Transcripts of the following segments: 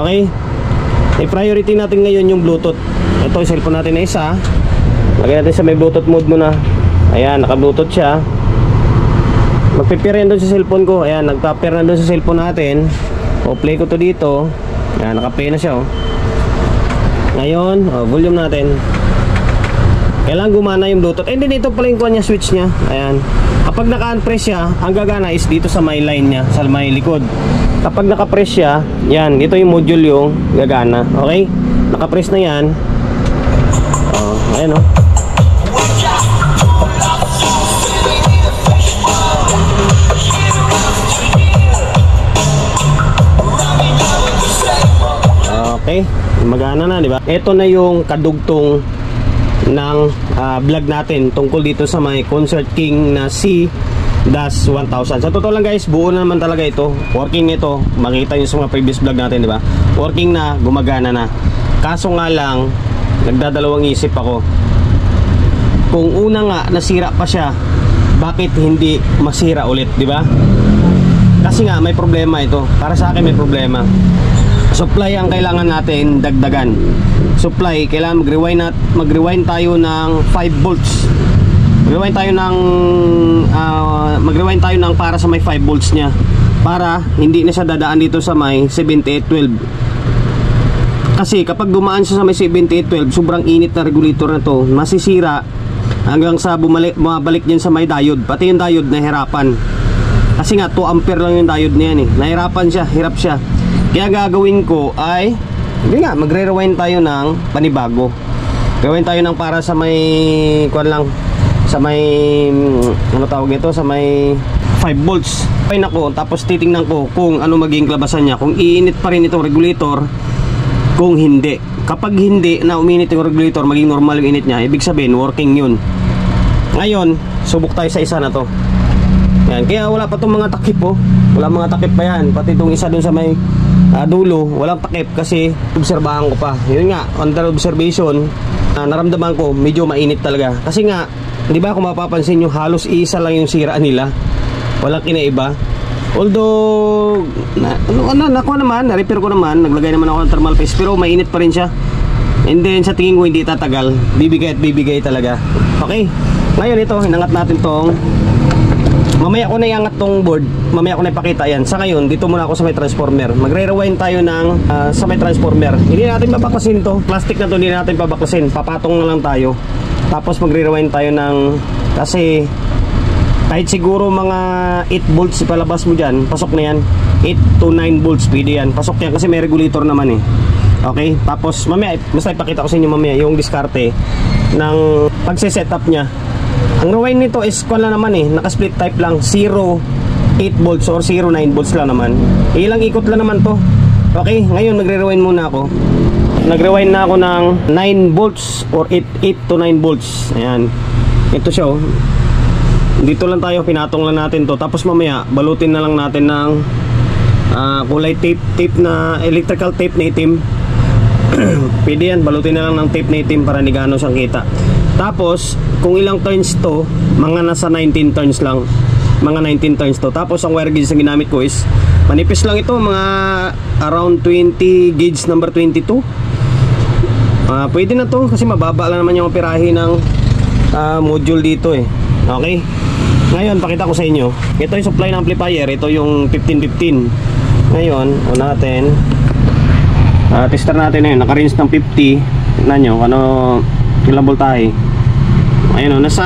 Okay? I-priority natin ngayon yung Bluetooth. Ito yung cellphone natin na isa. Lagay natin sa may Bluetooth mode muna. Ayan, naka-Bluetooth siya. Magpe-pair yan doon sa cellphone ko. Ayan, nagpa-pair na doon sa cellphone natin. O, play ko to dito. Ayan, naka-play na siya, oh. Ngayon, volume natin. Kailangan gumana yung Bluetooth. And then ito pala yung niya, switch niya. Ayan. Kapag naka-unpress siya, ang gagana is dito sa may line niya, sa may likod. Kapag naka-press siya, yan, ito yung module yung gagana. Okay? Naka-press na yan. Ayan, oh. Okay, magana na, di ba? Ito na yung kadugtong ng vlog natin tungkol dito sa may Concert King na C-1000. Sa totoo lang guys, buo na naman talaga ito. Working ito, makita nyo sa mga previous vlog natin, di ba? Working na, gumagana na. Kaso nga lang, nagdadalawang isip ako. Kung una nga nasira pa siya, bakit hindi masira ulit, di ba? Kasi nga may problema ito. Para sa akin may problema. Supply ang kailangan natin dagdagan. Supply, kailangan mag-rewind tayo ng 5 volts. Mag-rewind tayo ng para sa may 5 volts niya. Para hindi na siya dadaan dito sa may 7812. Kasi kapag dumaan siya sa may 7812, sobrang init na regulator na to, masisira hanggang sa bumabalik din sa may diode. Pati yung diode nahirapan. Kasi nga 2 ampere lang yung diode niya eh. Nahirapan siya, hirap siya. Kaya gagawin ko ay magre-rewind tayo ng panibago. Rewind tayo ng para sa may sa may ano tawag ito, sa may 5 volts. Rewind ako, tapos titingnan ko kung ano magiging klabasan niya, kung iinit pa rin itong regulator, kung hindi. Kapag hindi na uminit yung regulator, maging normal yung init niya, ibig sabihin working yun. Ngayon, subok tayo sa isa na to. Yan, kaya wala pa itong mga takip, oh. Wala mga takip pa yan. Pati itong isa dun sa may dulo, walang takip kasi obserbahan ko pa. Yun nga, under observation, naramdaman ko medyo mainit talaga. Kasi nga, di ba kung mapapansin nyo, halos isa lang yung sira nila. Walang kinaiba. Although, nakuha naman, na-repair ko naman, naglagay naman ako ng thermal paste, pero mainit pa rin siya. And then, sa tingin ko hindi tatagal. Bibigay at bibigay talaga. Okay, ngayon ito, hinangat natin tong. Mamaya ko na iangat tong board, mamaya ko na ipakita yan. Sa ngayon, dito muna ako sa may transformer. Magre-rewind tayo ng sa may transformer. Hindi natin pabaklasin to. Plastic na to, hindi natin pabaklasin. Papatong na lang tayo. Tapos magre-rewind tayo ng, kasi kahit siguro mga 8 volts ipalabas mo dyan, pasok na yan. 8 to 9 volts, pwede yan. Pasok yan kasi may regulator naman eh. Okay, tapos mamaya, basta ipakita ko sa inyo mamaya yung diskarte ng pagse-setup nya. Ang rewind nito is kung lang naman eh, naka-split type lang, 0 8 volts or 0 9 volts lang naman. Ilang ikot lang naman to. Okay, ngayon magre-rewind muna ako. Nag-rewind na ako ng 9 volts or 8 to 9 volts. Ayan, ito siya, oh. Dito lang tayo, pinatong lang natin to. Tapos mamaya, balutin na lang natin ng kulay tape na electrical tape na itim. Pwede yan, balutin na lang ng tape na itim para hindi gaano siyang kita. Tapos, kung ilang turns to, mga nasa 19 turns lang. Mga 19 turns to. Tapos, ang wire gauge na ginamit ko is, manipis lang ito, mga around 20 gauge number 22. Pwede na to, kasi mababa lang naman yung pirahe ng module dito eh. Okay? Ngayon, pakita ko sa inyo. Ito yung supply ng amplifier. Ito yung 1515. Ngayon, natin tester natin na yun, naka-range ng 50. Tignan nyo, ano ilang voltahe. Ayun, nasa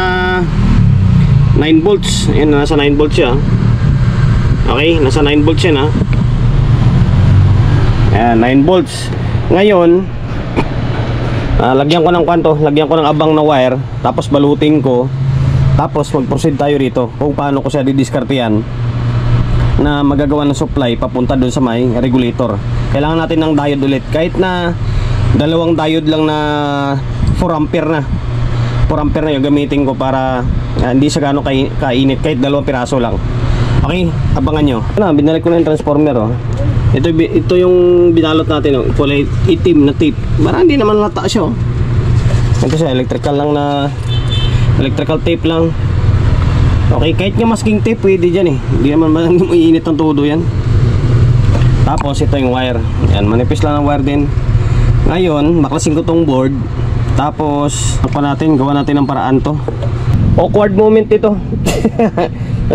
9 volts. Ayun, nasa 9 volts siya. Okay, nasa 9 volts yan ha. Ayan, 9 volts. Ngayon, lagyan ko ng kwanto, lagyan ko ng abang na wire, tapos balutin ko. Tapos mag-proceed tayo rito kung paano ko siya didiskartehan na magagawa ng supply papunta doon sa may regulator. Kailangan natin ng diode ulit. Kahit na dalawang diode lang na 4 ampere na. 4 ampere na yung gamitin ko para hindi siya gano'ng kainit. Kahit 2 piraso lang. Okay, abangan nyo. Binalik ko na yung transformer, oh. Ito yung binalot natin, oh. Kulay itim na tape. Parang hindi naman lata siya, oh. Ito siya, electrical lang na electrical tape lang. Okay, kahit nga masking tape pwede dyan eh. Hindi naman mainit ng todo yan. Tapos ito yung wire. Yan, manipis lang ang wire din. Ngayon, baklasin ko tong board. Tapos, gawa natin ng paraan to. Awkward moment ito.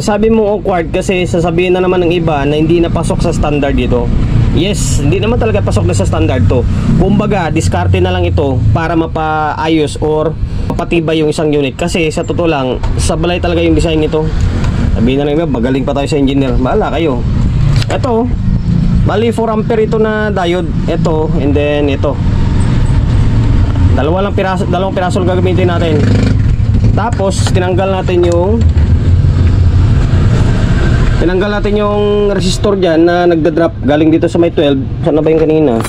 Sabi mo awkward kasi sasabihin na naman ng iba na hindi napasok sa standard dito. Yes, hindi naman talaga pasok na sa standard to. Kumbaga, diskarte na lang ito para mapaayos or mapatibay yung isang unit. Kasi sa totoo lang, sablay talaga yung design nito. Sabihin na lang iba, magaling pa tayo sa engineer. Bahala kayo. Ito, bali 4 ampere ito na diode. Ito, and then ito. Dalawang piraso gagamitin natin. Tapos tinanggal natin yung resistor dyan na nagda-drop galing dito sa may 12. Saan na ba yung kanina?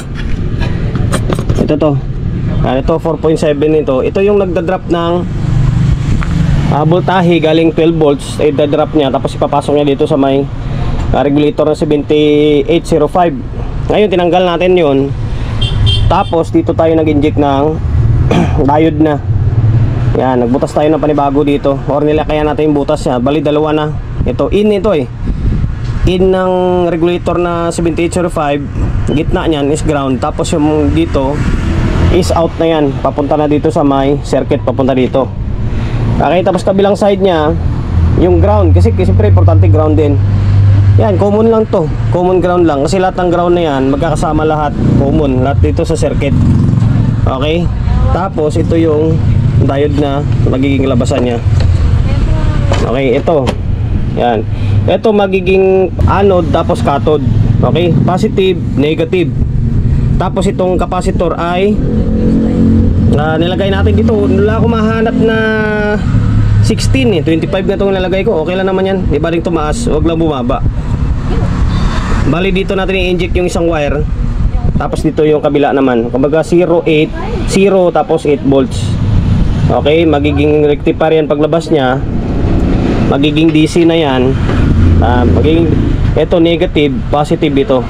Ito to. Ito 4.7 ito. Ito yung nagda-drop ng voltahe galing 12 volts. I-drop niya tapos ipapasok niya dito sa may regulator na 7805. Ngayon tinanggal natin yun. Tapos dito tayo nag-inject ng diode na. Yan, nagbutas tayo ng panibago dito. Or nilakayan natin yung butas niya. Bali dalawa na. Ito eh. In ng regulator na 7805. Gitna niyan is ground. Tapos yung dito is out na yan. Papunta na dito sa may circuit. Papunta dito. Okay, tapos kabilang side niya yung ground. Kasi siyempre importante ground din. Yan, common lang to. Common ground lang. Kasi lahat ng ground na yan magkakasama lahat. Common. Lahat dito sa circuit. Okay. Tapos ito yung diode na magiging labasan niya. Okay, ito. Yan. Ito magiging anode tapos cathode. Okay, positive, negative. Tapos itong capacitor ay nilagay natin dito. Wala akong mahanap na 16 eh. 25 na itong nilagay ko. Okay lang naman yan. Di baling tumaas. Huwag lang bumaba. Bali dito natin i-inject yung isang wire. Tapos dito yung kabila naman. Kumbaga 0 tapos 8 volts. Okay, magiging rectifier yan paglabas niya. Magiging DC na yan. Magiging ito negative, positive ito.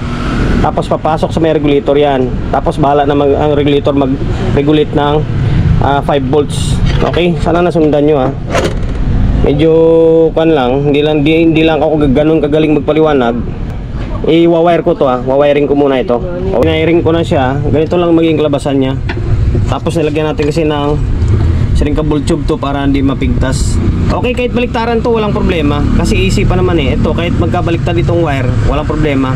Tapos papasok sa may regulator yan. Tapos bahala na ang regulator mag-regulate ng 5 volts. Okay, sana nasundan nyo ha. Medyo hindi lang ako ganun kagaling magpaliwanag. I-wire ko to ha. Wawiring ko muna ito. Wiring ko na siya. Ganito lang magiging kalabasan niya. Tapos nilagyan natin kasi ng shrinkable tube to para hindi mapigtas. Okay, kahit baliktaran to walang problema. Kasi easy pa naman eh. Ito kahit magkabaliktad itong wire, walang problema.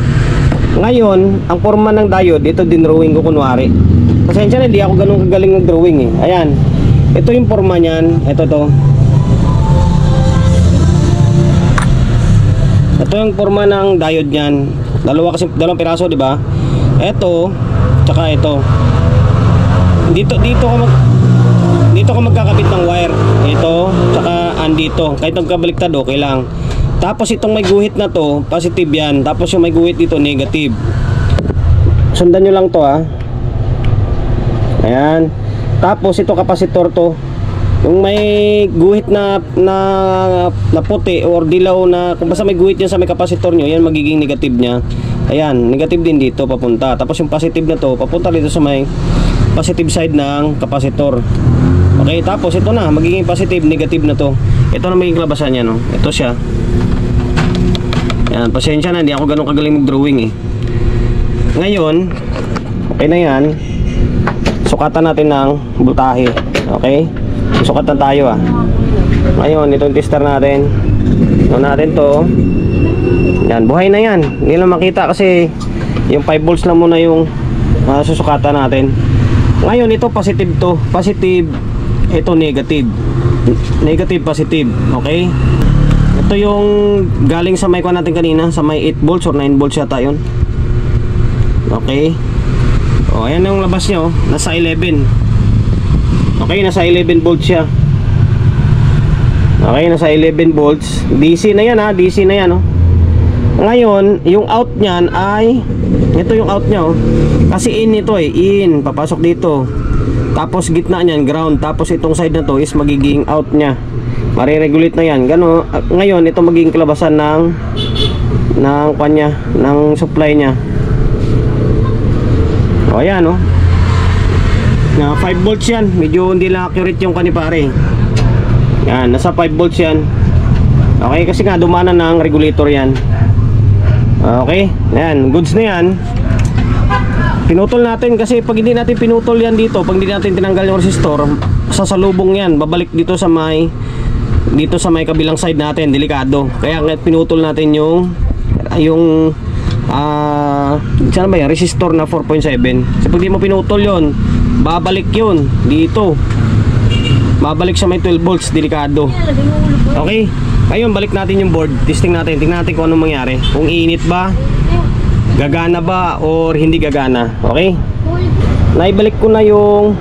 Ngayon, ang forma ng diode, ito din drawing ko kunwari. Pasensya na, hindi ako ganun kagaling mag-drawing eh. Ayan. Ito yung forma niyan. Ito to. Ito yung forma ng diode niyan. Dalawang piraso, di ba? Ito, tsaka ito. Dito ka magkakabit ng wire. Ito, tsaka andito. Kahit magkabaliktad, okay lang. Tapos itong may guhit na to, positive yan. Tapos yung may guhit dito, negative. Sundan nyo lang to ha. Ayan. Tapos ito kapasitor to. Yung may guhit na puti or dilaw na, kung basta may guhit yan sa may kapasitor nyo, yan magiging negative nya. Ayan, negative din dito papunta. Tapos yung positive na to, papunta dito sa may positive side ng kapasitor. Okay, tapos ito na, magiging positive, negative na to. Ito na magiging labasan niya, no? Ito siya. Yan, pasensya na, hindi ako ganun kagaling mag-drawing eh. Ngayon, okay na yan. Sukatan natin ng voltahe. Okay? Sukatan tayo ah. Ngayon, itong tester natin. Ito natin to. Yan, buhay na yan. Hindi lang makita kasi yung 5 volts lang muna yung susukatan natin. Ngayon, ito positive to. Positive. Ito negative. Negative, positive. Okay? Ito yung galing sa may kuha natin kanina. Sa may 8 volts or 9 volts yata yun. Okay? O, ayan yung labas nyo. Nasa 11. Okay, nasa 11 volts siya. Okay, nasa 11 volts. DC na yan ha. DC na yan oh. Ngayon, yung out nyan ay ito yung out nya oh. Kasi in ito eh. In. Papasok dito. Tapos gitna nyan, ground. Tapos itong side na to is magiging out nya. Mariregulate na yan. Gano, ngayon, ito magiging kalabasan ng kanya, ng supply nya. O, ayan oh. Na 5 volts yan. Medyo hindi lang accurate yung kanipare. Yan, nasa 5 volts yan. Okay, kasi nga dumana ng regulator yan. Okay, ayan, goods na yan. Pinutol natin kasi pag hindi natin pinutol yan dito, pag hindi natin tinanggal yung resistor, sasalubong yan, babalik dito sa may kabilang side natin, delikado. Kaya pinutol natin yung saan ba yan? Resistor na 4.7. So pag di mo pinutol yon, babalik yun dito, babalik sa may 12 volts, delikado. Okay, ngayon balik natin yung board, testing natin, tingnan natin kung anong mangyari, kung iinit ba, gagana ba or hindi gagana. Okay, naibalik ko na yung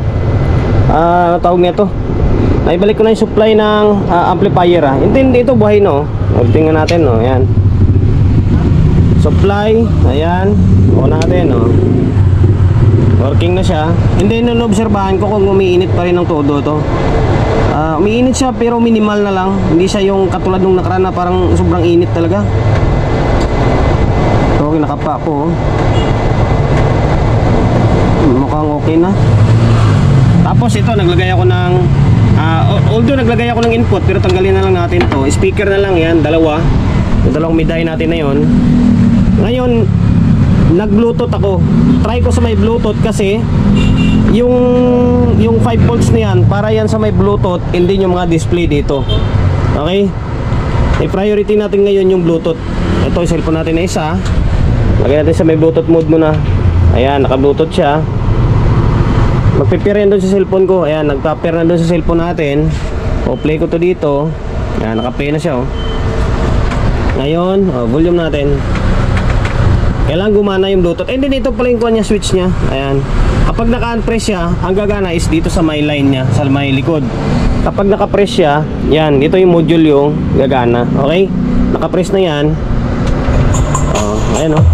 tawag nito, naibalik ko na yung supply ng amplifier. Hindi ito buhay, no? Tingnan natin, no? Ayan, supply, ayan, o natin, no? Working na siya. Hindi, nanoobserbahan ko kung umiinit pa rin ng todo to. Umiinit siya pero minimal na lang, hindi siya yung katulad nung nakaraan na parang sobrang init talaga. Okay, nakapa ko. Mukhang okay na. Tapos ito, naglagay ako ng although naglagay ako ng input, pero tanggalin na lang natin to. Speaker na lang yan, dalawa. Yung dalawang miday natin na yon. Ngayon, nag-bluetooth ako. Try ko sa may bluetooth kasi yung 5 volts na yan, para yan sa may bluetooth, hindi yung mga display dito. Okay? I-priority natin ngayon yung bluetooth. Ito yung cellphone natin na isa. Lagay natin sa may bluetooth mode muna. Ayan, naka-bluetooth siya. Magpe-pair yan doon sa cellphone ko. Ayan, nagpa-pair na doon sa cellphone natin. O, play ko to dito. Ayan, naka-play na siya, oh. Ngayon, volume natin. Kailangan gumana yung bluetooth. And then ito pala yung kanya switch niya. Ayan. Kapag naka-unpress siya, ang gagana is dito sa may line niya, sa may likod. Kapag naka-press siya, yan, dito yung module yung gagana. Okay? Naka-press na yan. Ayan, oh.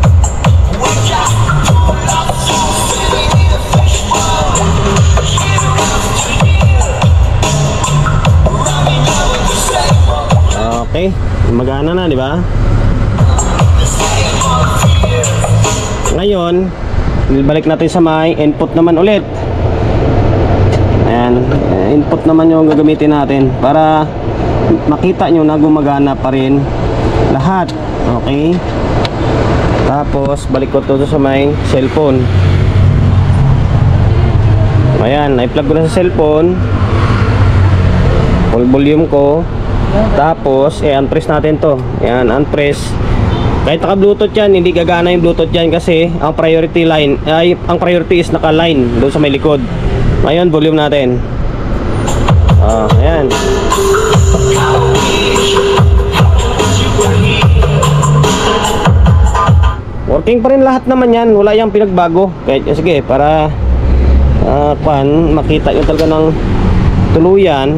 Okay, magana na, di ba? Ngayon, balik natin sa may input naman ulit. Ayan, input naman yung gagamitin natin para makita nyo na gumagana pa rin lahat. Okay, tapos balik ko to sa may cellphone. Ayan, i-plug ko na sa cellphone, full volume ko. Tapos unpress natin to. Ayan, unpress. Kahit naka bluetooth yan, hindi gagana yung bluetooth yan kasi ang priority line ay, ang priority is naka-line doon sa may likod. Ngayon, volume natin. Ayan. Working pa rin lahat naman yan, wala yang pinagbago. Kahit, sige, para makita nyo talaga ng tuluyan.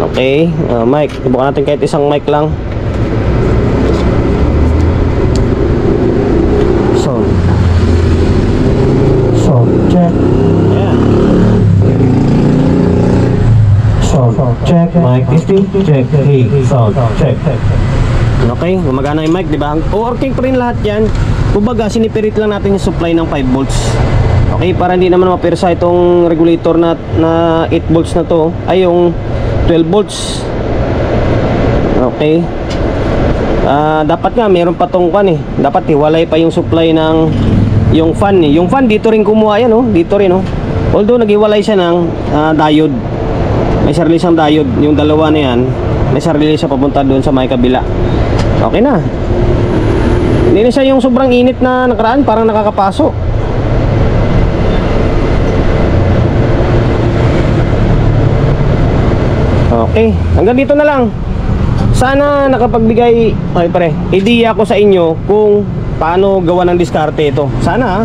Okay, mic. Subukan natin kahit isang mic lang. So check. Yeah. Sound check. Mic testing. Check. Hey, sound check. Okay, gumagana yung mic, di ba? Working pa rin lahat yan. Kumbaga, sinipirit lang natin yung supply ng 5 volts. Okay, para hindi naman mapirsa itong regulator na 8 volts na to, ay yung 12 volts. Okay. Dapat nga meron pa tong kan eh. Dapat hiwalay pa yung supply ng yung fan eh. Yung fan dito rin kumuha yan, oh. Dito rin, oh. Although naghiwalay siya ng diode. May sarili siyang diode. Yung dalawa na yan, may sarili siya papunta doon sa may kabila. Okay na. Hindi na siya yung sobrang init na nakaraan, parang nakakapaso. Okay, hanggang dito na lang. Sana nakapagbigay idea ko sa inyo kung paano gawa ng diskarte ito. Sana, ha?